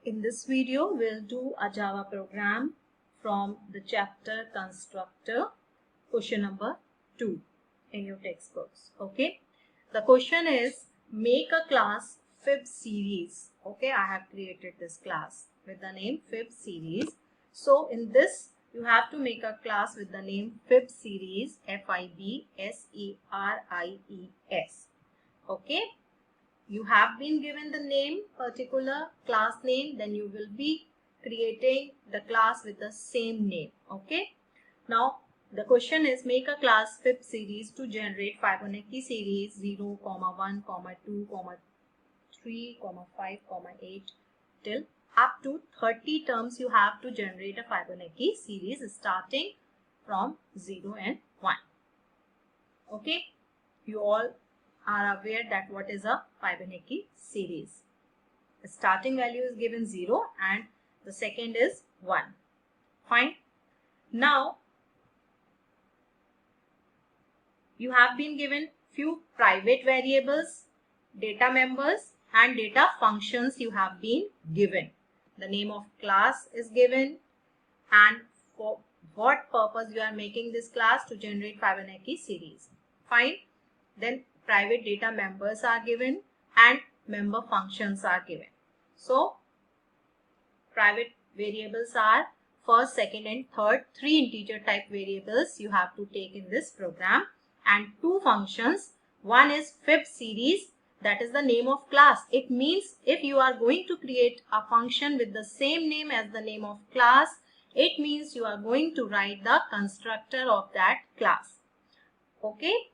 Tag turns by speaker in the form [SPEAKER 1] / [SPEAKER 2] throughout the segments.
[SPEAKER 1] In this video, we'll do a Java program from the chapter Constructor, question number 2 in your textbooks. Okay. The question is, make a class fib series. Okay, I have created this class with the name fib series. So in this, you have to make a class with the name fib series, F-I-B-S-E-R-I-E-S. Okay. You have been given the name, particular class name, then you will be creating the class with the same name. Okay. Now the question is, make a class fib series to generate Fibonacci series 0, 1, 2, 3, 5, 8 till up to 30 terms. You have to generate a Fibonacci series starting from 0 and 1. Okay. You all are aware that what is a Fibonacci series. The starting value is given 0 and the second is 1. Fine. Now you have been given few private variables, data members and data functions you have been given. The name of class is given and for what purpose you are making this class, to generate Fibonacci series. Fine. Then private data members are given and member functions are given. So private variables are first, second and third, 3 integer type variables you have to take in this program, and 2 functions. One is fib series, that is the name of class. It means if you are going to create a function with the same name as the name of class, it means you are going to write the constructor of that class. Okay.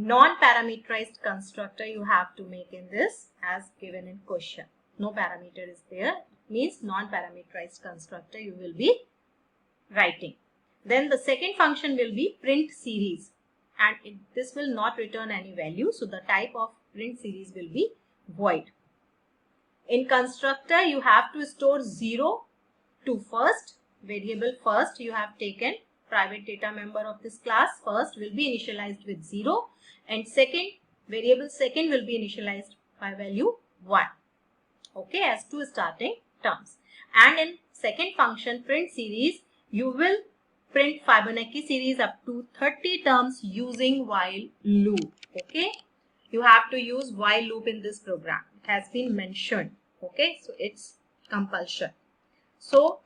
[SPEAKER 1] Non-parameterized constructor you have to make in this as given in question. No parameter is there, means non-parameterized constructor you will be writing. Then the second function will be print series, and this will not return any value, so the type of print series will be void. In constructor you have to store 0 to first variable. First you have taken private data member of this class, first will be initialized with 0 and second variable second will be initialized by value 1. Okay, as 2 starting terms. And in second function print series, you will print Fibonacci series up to 30 terms using while loop. Okay, you have to use while loop in this program. It has been mentioned. Okay, so it's compulsion. So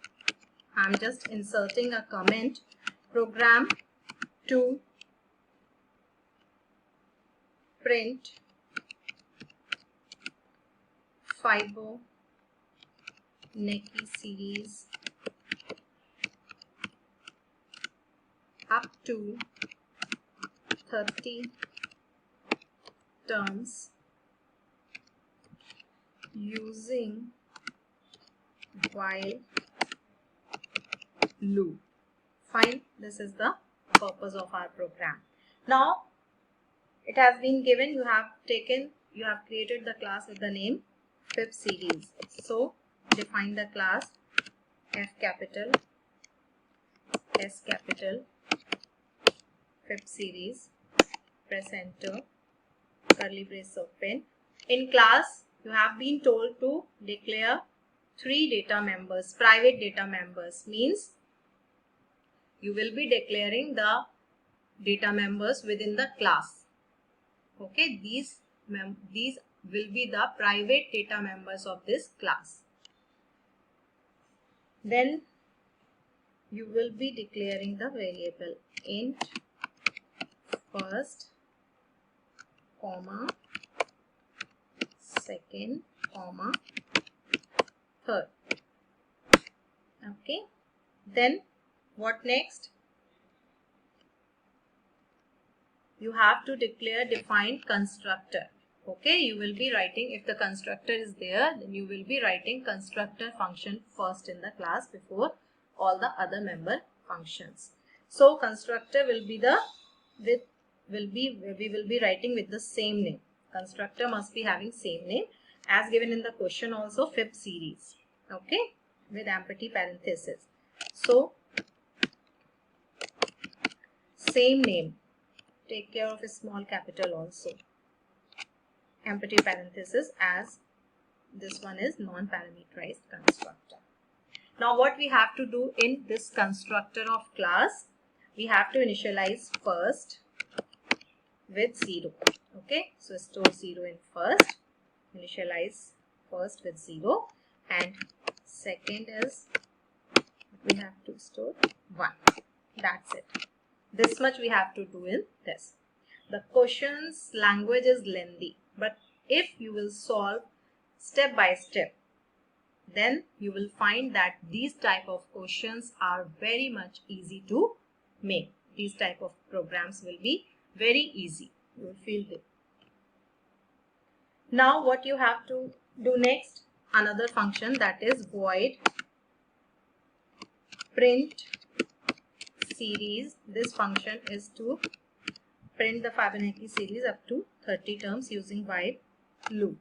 [SPEAKER 1] I'm just inserting a comment, program to print Fibonacci series up to 30 terms using while loop. Fine, this is the purpose of our program. Now it has been given, you have created the class with the name fib series. So define the class F capital S capital fib series, press enter, curly brace open. In class you have been told to declare 3 data members, private data members, means you will be declaring the data members within the class. Okay, these will be the private data members of this class. Then you will be declaring the variable int first, comma, second, comma, third. Okay, then what next? You have to declare defined constructor. Okay, you will be writing, if the constructor is there, then you will be writing constructor function first in the class before all the other member functions. So constructor will be we will be writing with the same name. Constructor must be having same name as given in the question also, fib series. Okay, with empty parenthesis. So same name, take care of a small capital also, empty parenthesis as This one is non-parameterized constructor. Now what we have to do in this constructor of class, we have to initialize first with 0. Okay, so store 0 in first, initialize first with 0, and second is we have to store 1. That's it. This much we have to do in this. The question's language is lengthy, but if you will solve step by step, then you will find that these type of questions are very much easy to make. These type of programs will be very easy. You will feel it. Now what you have to do next, another function, that is void print series. This function is to print the Fibonacci series up to 30 terms using while loop.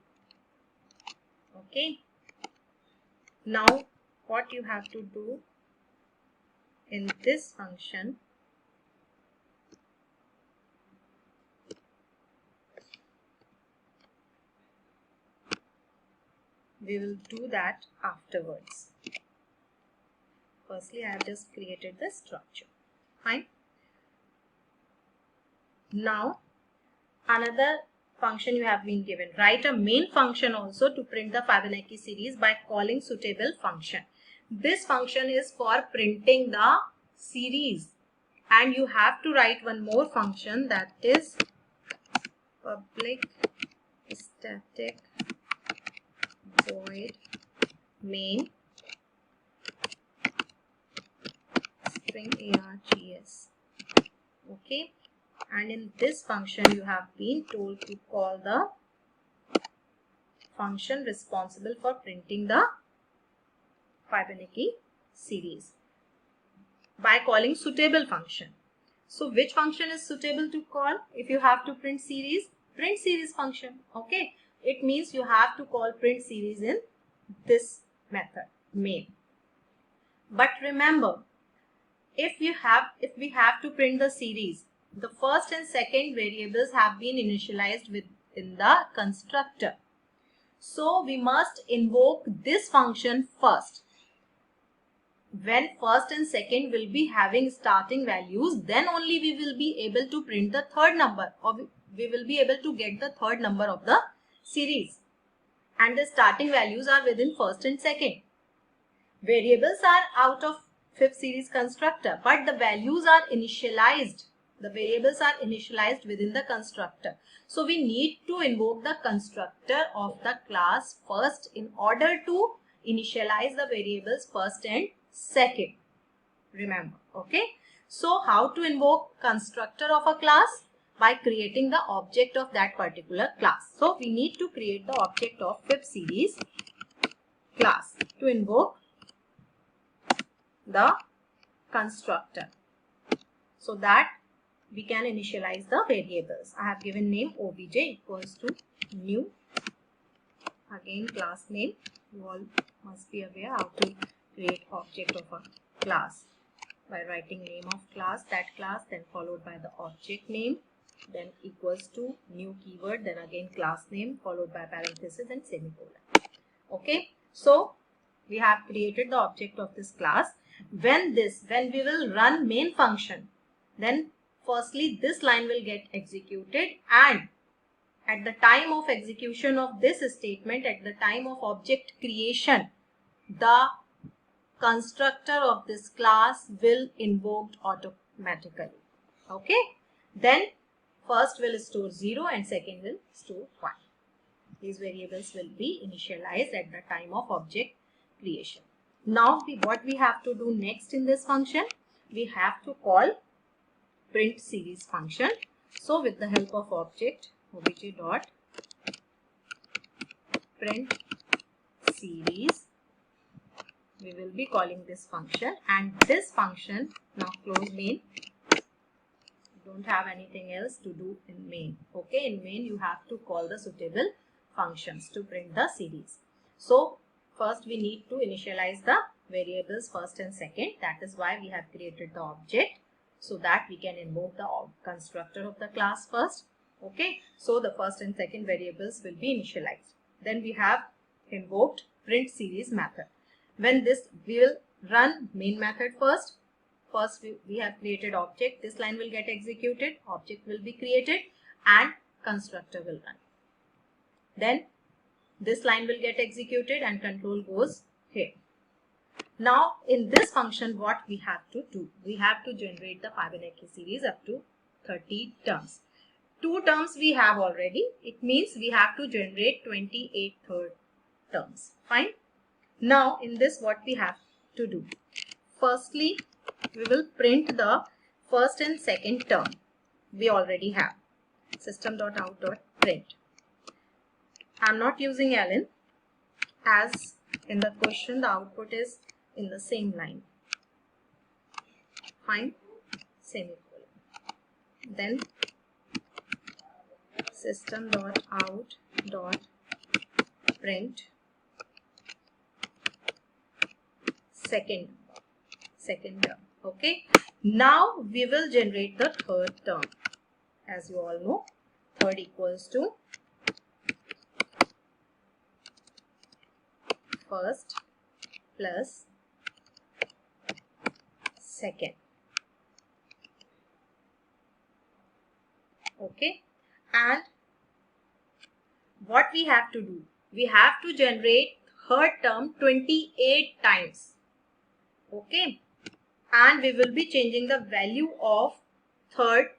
[SPEAKER 1] Okay. Now what you have to do in this function, we will do that afterwards. Firstly, I have just created the structure. Fine. Now another function you have been given. Write a main function also to print the Fibonacci series by calling suitable function. This function is for printing the series, and you have to write one more function, that is public static void main string args. Okay, and in this function you have been told to call the function responsible for printing the Fibonacci series by calling suitable function. So which function is suitable to call if you have to print series? Print series function. Okay, it means you have to call print series in this method main. But remember, if we have to print the series, the first and second variables have been initialized within the constructor. So we must invoke this function first. When first and second will be having starting values, then only we will be able to print the third number, or we will be able to get the third number of the series. And the starting values are within first and second. Variables are out of fifth series constructor, but the values are initialized. The variables are initialized within the constructor. So we need to invoke the constructor of the class first in order to initialize the variables first and second. Remember, okay? So how to invoke constructor of a class? By creating the object of that particular class. So we need to create the object of fifth series class to invoke the constructor, so that we can initialize the variables. I have given name obj equals to new. Again, class name. You all must be aware how to create object of a class by writing name of class, that class, then followed by the object name, then equals to new keyword, then again class name, followed by parenthesis and semicolon. Okay, so we have created the object of this class. When we will run main function, then firstly this line will get executed, and at the time of execution of this statement, at the time of object creation, the constructor of this class will invoked automatically. Okay, then first will store 0 and second will store 1. These variables will be initialized at the time of object creation. Now what we have to do next in this function, we have to call print series function. So with the help of object obj dot print series, we will be calling this function, and this function, now close main, don't have anything else to do in main. Okay, in main you have to call the suitable functions to print the series. So first we need to initialize the variables first and second. That is why we have created the object, so that we can invoke the constructor of the class first. Okay, so the first and second variables will be initialized. Then we have invoked print series method. When this, we will run main method first. First we have created object. This line will get executed, object will be created, and constructor will run. Then this line will get executed and control goes here. Now in this function, what we have to do? We have to generate the Fibonacci series up to 30 terms. 2 terms we have already. It means we have to generate 28 third terms. Fine. Now in this, what we have to do? Firstly, we will print the first and second term. We already have system.out.print. I am not using ln, as in the question the output is in the same line. Fine. Semicolon. Then system.out.print second term. Okay. Now we will generate the third term. As you all know, third equals to first plus second. Okay. And what we have to do? We have to generate third term 28 times. Okay. And we will be changing the value of third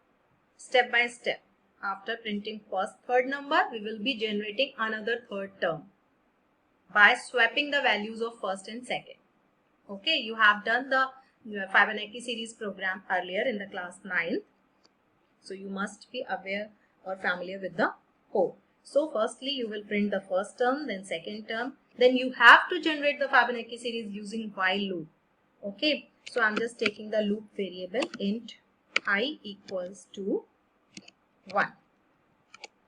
[SPEAKER 1] step by step. After printing first third number, we will be generating another third term by swapping the values of first and second. Okay, you have done the Fibonacci series program earlier in the class 9. So you must be aware or familiar with the code. So firstly, you will print the first term, then second term. Then you have to generate the Fibonacci series using while loop. Okay, so I'm just taking the loop variable int I equals to 1.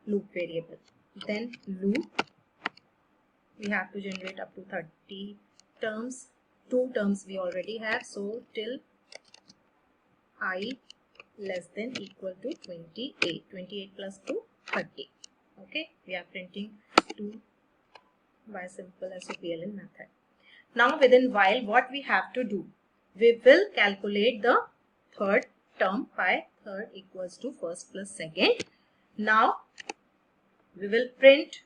[SPEAKER 1] Loop variable. Then loop. We have to generate up to 30 terms. 2 terms we already have. So till I less than equal to 28. 28 plus 2, 30. Okay, we are printing 2 by simple SOPLN method. Now within while, what we have to do? We will calculate the third term by third equals to first plus second. Now we will print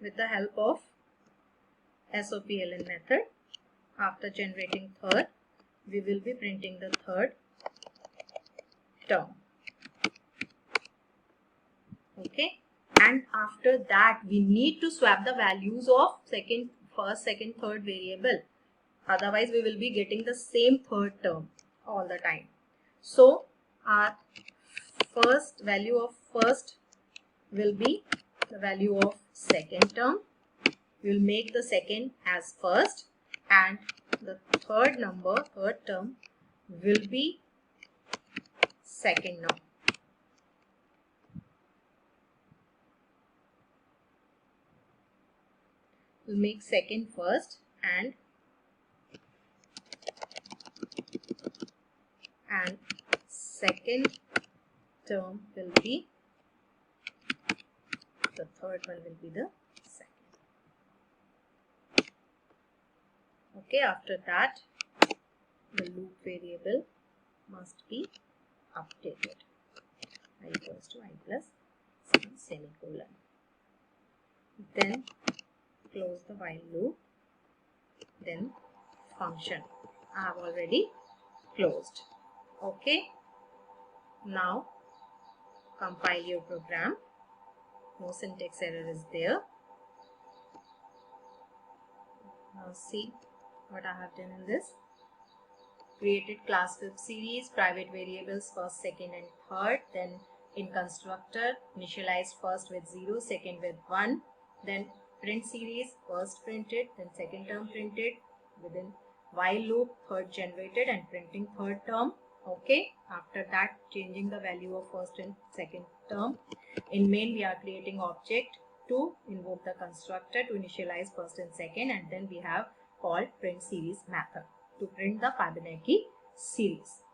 [SPEAKER 1] with the help of SOPLN method. After generating third, we will be printing the third term. Okay, and after that we need to swap the values of first, second, third variable. Otherwise we will be getting the same third term all the time. So our first value of first will be the value of second term. We will make the second as first, and the third term will be second now. We'll make second first, and second term will be the third one will be the second. Okay, after that the loop variable must be updated. I equals to I plus semicolon. Then close the while loop. Then function. I have already closed. Okay. Now compile your program. No syntax error is there. Now see what I have done in this. Created class with series, private variables first, second and third. Then in constructor, initialize first with 0, second with 1. Then print series, first printed, then second term printed. Within while loop, third generated and printing third term. Okay, after that changing the value of first and second term. In main we are creating object to invoke the constructor to initialize first and second, and then we have called print series method to print the Fibonacci series.